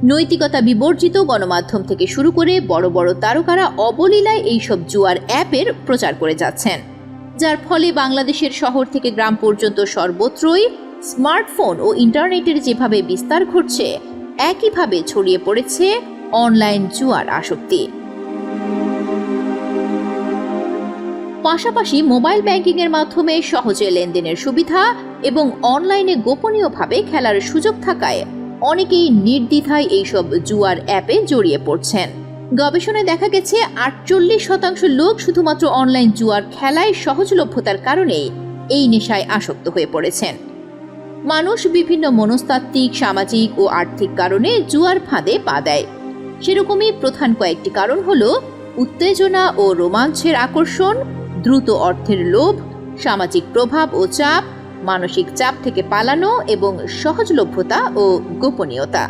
নৈতিকতা বিবর্জিত গণমাধ্যম থেকে শুরু করে বড় বড় তারকারা অবলীলায় এইসব জুয়ার অ্যাপের প্রচার করে যাচ্ছেন, যার ফলে বাংলাদেশের শহর থেকে গ্রাম পর্যন্ত সর্বত্রই স্মার্টফোন ও ইন্টারনেটের যেভাবে বিস্তার ঘটছে, একইভাবে ছড়িয়ে পড়েছে অনলাইন জুয়ার আসক্তি। পাশাপাশি মোবাইল ব্যাংকিংয়ের মাধ্যমে সহজে লেনদেনের সুবিধা এবং অনলাইনে গোপনীয়ভাবে খেলার সুযোগ থাকায় অনেকেই নির্দ্বিধায় এইসব জুয়ার অ্যাপে জড়িয়ে পড়ছেন। গবেষণায় দেখা গেছে 48% লোক শুধুমাত্র অনলাইন জুয়ার খেলায় সহজলভ্যতার কারণেই এই নেশায় আসক্ত হয়ে পড়েছেন। মানুষ বিভিন্ন মনস্তাত্ত্বিক, সামাজিক ও আর্থিক কারণে জুয়ার ফাঁদে পা দেয়। সেরকমই প্রধান কয়েকটি কারণ হলো উত্তেজনা ও রোমাঞ্চের আকর্ষণ, দ্রুত অর্থের লোভ, সামাজিক প্রভাব ও চাপ, মানসিক চাপ থেকে পালানো এবং সহজলভ্যতা ও গোপনীয়তা।